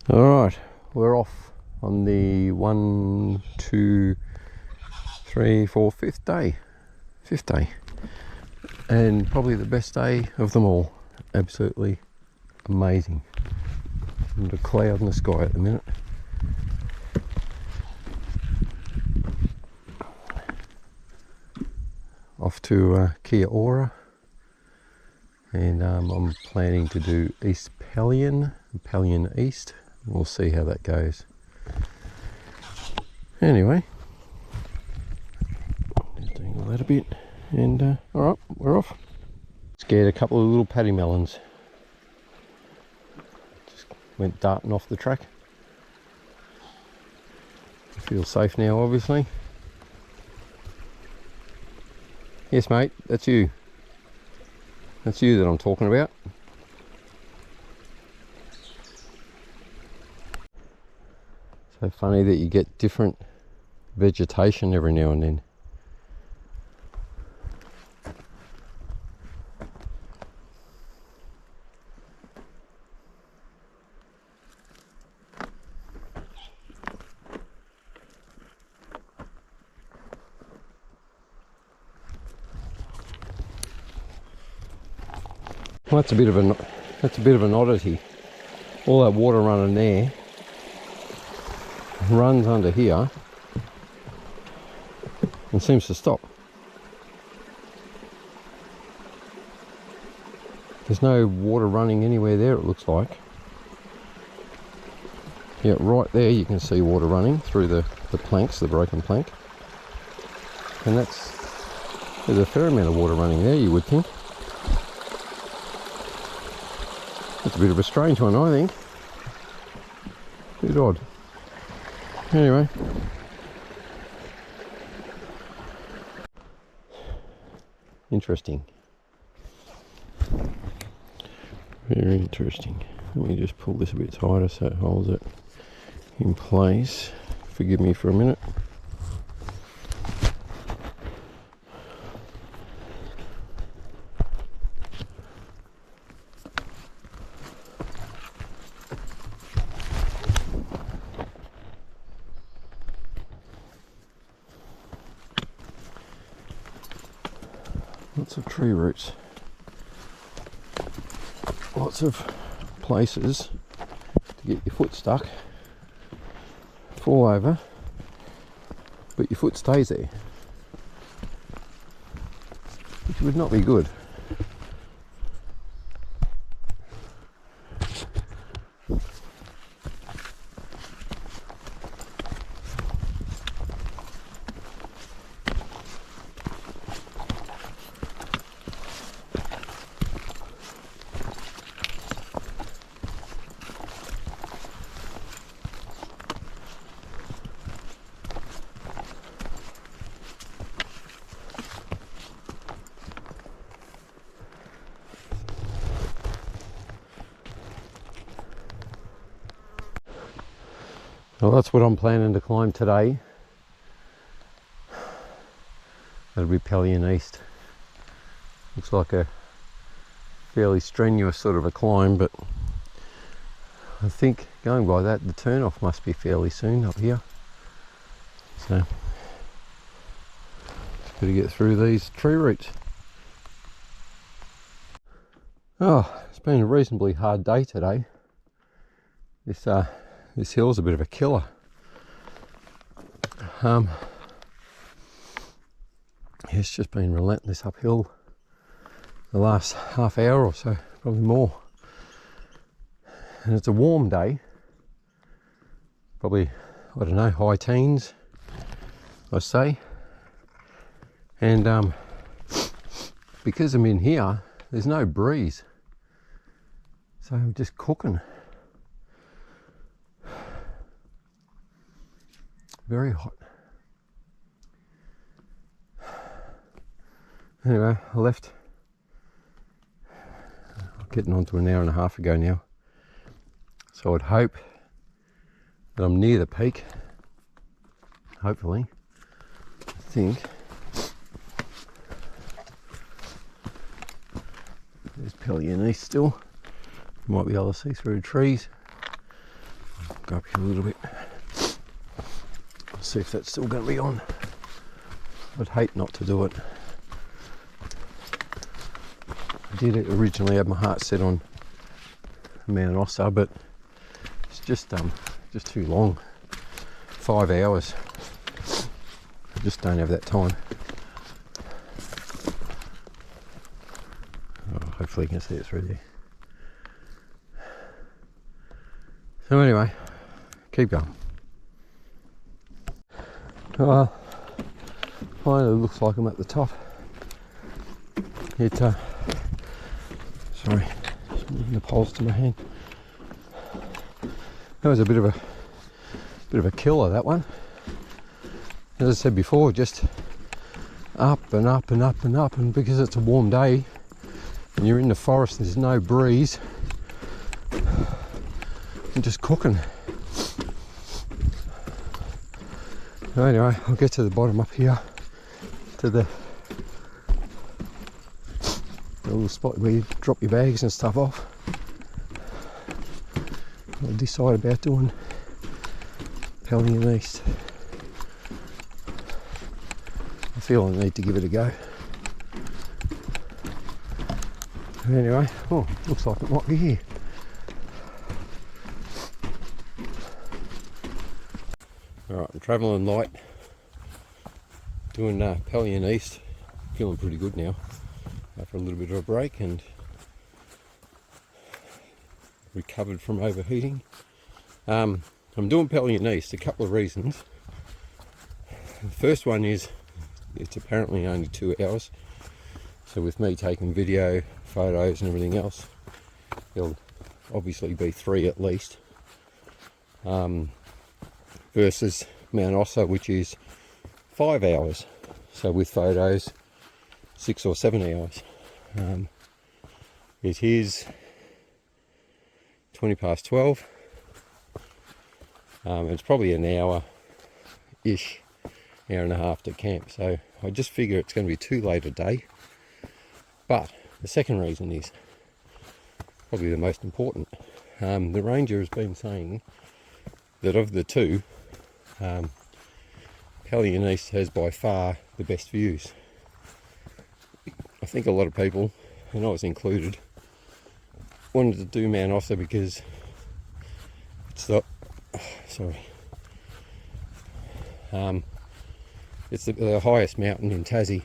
Alright, we're off on the 1, 2, 3, 4, 5th day. 5th day. And probably the best day of them all. Absolutely amazing. Not a cloud in the sky at the minute. Off to Kia Ora. And I'm planning to do East Pelion, Pelion East. We'll see how that goes. Anyway, just doing all that a bit, and alright, we're off. Scared a couple of little paddy melons. Just went darting off the track. I feel safe now, obviously. Yes, mate, that's you. That's you that I'm talking about. So funny that you get different vegetation every now and then. Well, that's a bit of an oddity. All that water running there runs under here and seems to stop. There's no water running anywhere there, it looks like. Yeah, right there you can see water running through the planks, the broken plank. And there's a fair amount of water running there, you would think. It's a bit of a strange one, I think. A bit odd. Anyway. Interesting. Very interesting. Let me just pull this a bit tighter so it holds it in place. Forgive me for a minute. Lots of tree roots. Lots of places to get your foot stuck, fall over, but your foot stays there, which would not be good. Well, that's what I'm planning to climb today. That'll be Pelion East. Looks like a fairly strenuous sort of a climb, but I think going by that, the turn off must be fairly soon up here. So, just got to get through these tree roots. Oh, it's been a reasonably hard day today. This hill's a bit of a killer. It's just been relentless uphill the last half hour or so, probably more. And it's a warm day. Probably, I don't know, high teens, I say. And because I'm in here, there's no breeze. So I'm just cooking. Very hot. Anyway, I left getting on to an hour and a half ago now. So I'd hope that I'm near the peak. Hopefully. I think. There's Pelion East still. You might be able to see through the trees. Go up here a little bit. See if that's still going to be on. I'd hate not to do it. I did originally have my heart set on Mount Ossa, but it's just too long. 5 hours. I just don't have that time. Oh, hopefully you can see it through there. So anyway, keep going. Finally looks like I'm at the top. Sorry, just moving the poles to my hand. That was a bit of a killer, that one. As I said before, just up and up and up and up, and because it's a warm day and you're in the forest, there's no breeze, and just cooking. So anyway, I'll get to the bottom up here, to the little spot where you drop your bags and stuff off. I'll decide about doing Pelion East. I feel I need to give it a go. Anyway, oh, looks like it might be here. Alright, I'm travelling light, doing Pelion East, feeling pretty good now after a little bit of a break and recovered from overheating. I'm doing Pelion East, a couple of reasons. The first one is it's apparently only 2 hours, so with me taking video, photos and everything else, it'll obviously be 3 at least. Versus Mount Ossa, which is 5 hours, so with photos 6 or 7 hours. It is 20 past 12. It's probably an hour-ish, hour and a half to camp, so I just figure it's going to be too late a day. But the second reason is probably the most important. The ranger has been saying that of the two, Pelion East has by far the best views. I think a lot of people, and I was included, wanted to do Mount Ossa because it's the it's the highest mountain in Tassie.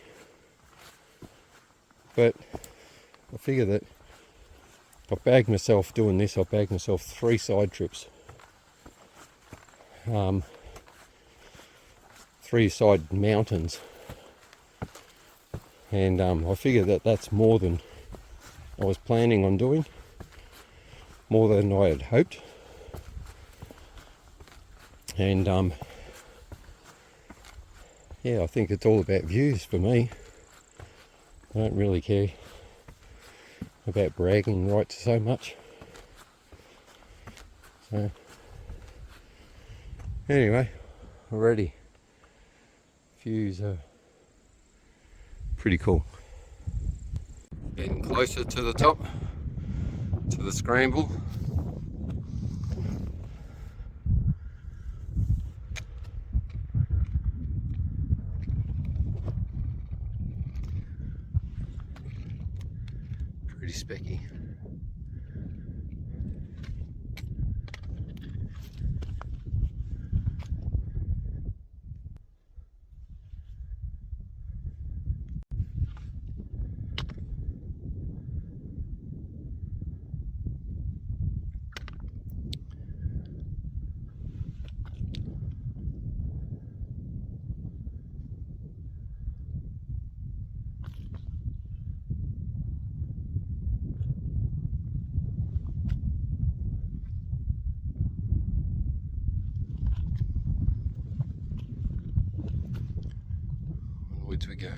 But I figure that I've bagged myself doing this. I've bagged myself 3 side trips. 3 side mountains, and I figure that that's more than I was planning on doing, more than I had hoped. And yeah, I think it's all about views for me. I don't really care about bragging rights so much. So anyway, already views are pretty cool. Getting closer to the top, to the scramble. Pretty specky. Onwards we go.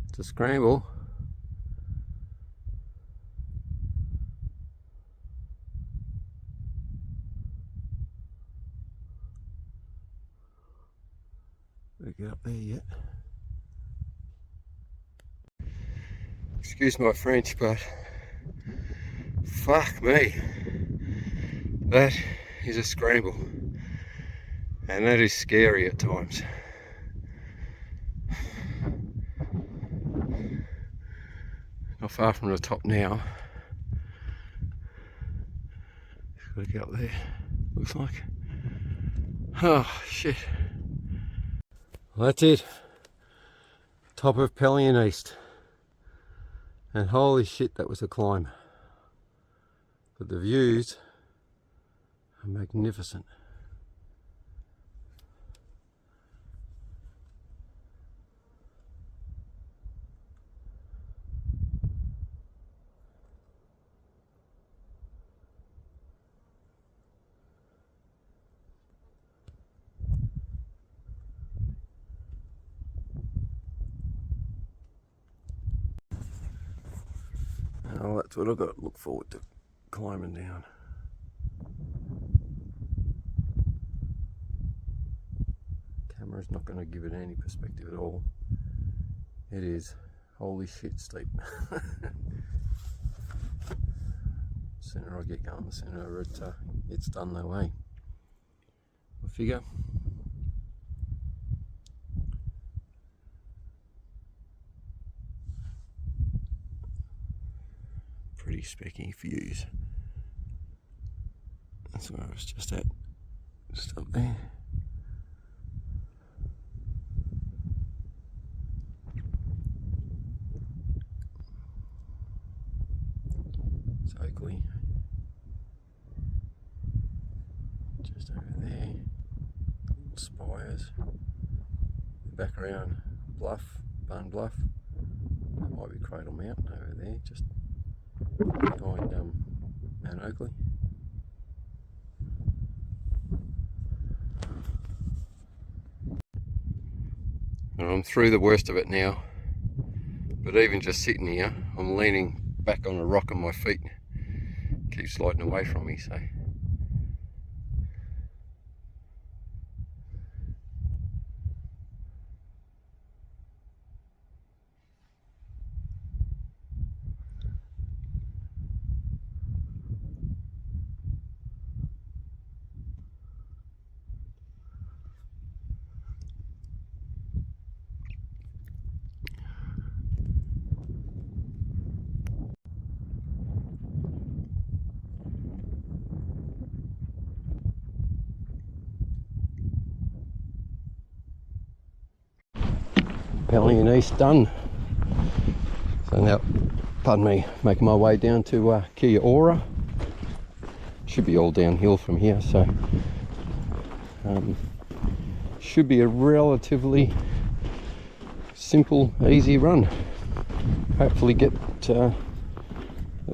It's a scramble. there yet. Excuse my French, but fuck me, that is a scramble, and that is scary at times. Not far from the top now. Just gotta get up there, looks like. Oh shit. Well, that's it. Top of Pelion East. And holy shit, that was a climb. But the views are magnificent. Oh, that's what I've got to look forward to climbing down. Camera's not going to give it any perspective at all. It is holy shit steep. The sooner I get going, the sooner it's done that way. I figure. Pretty specky views. That's where I was just at. Just up there. It's Oakley. Just over there. Little spires. Back around Bluff, Barn Bluff. That might be Cradle Mountain over there, just behind Mount Oakley. And I'm through the worst of it now, but even just sitting here, I'm leaning back on a rock and my feet keep sliding away from me, so. Pelion East done. So now, pardon me, making my way down to Kia Ora. Should be all downhill from here, so should be a relatively simple, easy run. Hopefully get it's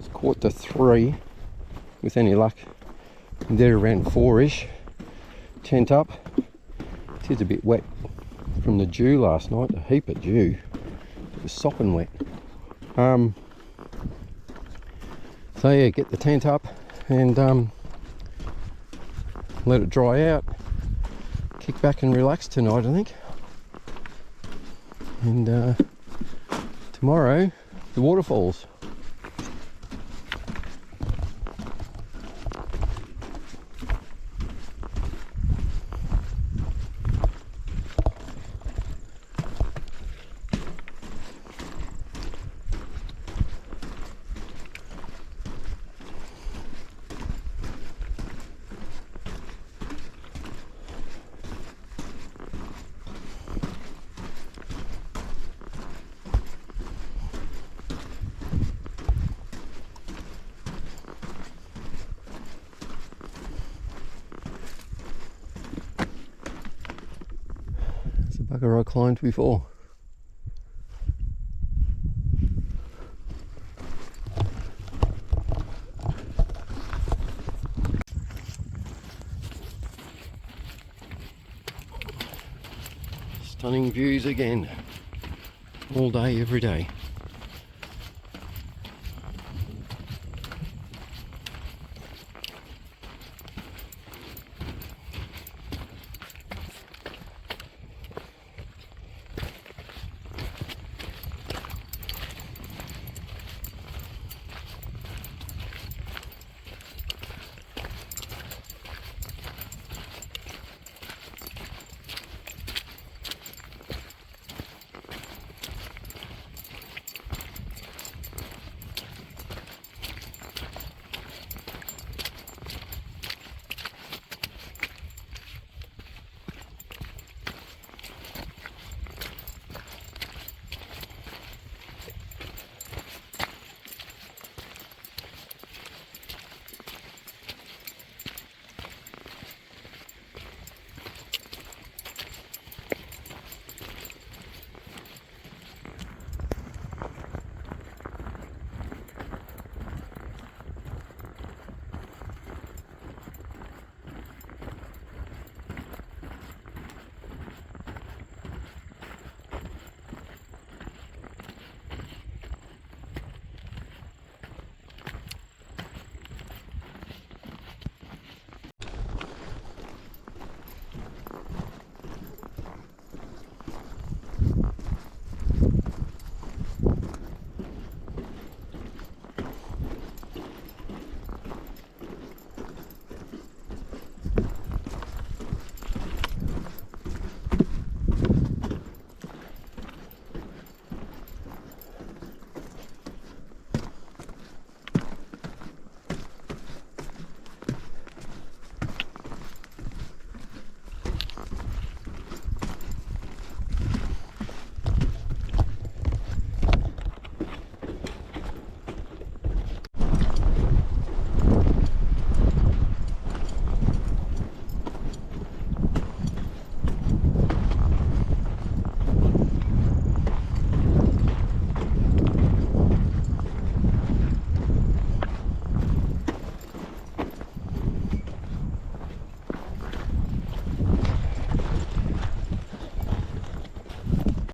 2:45 with any luck. I'm there around 4ish. Tent up. It is a bit wet from the dew last night, a heap of dew. It was sopping wet. So yeah, get the tent up and let it dry out. Kick back and relax tonight, I think. And tomorrow, the waterfalls. Bugger I climbed before. Stunning views again, all day, every day.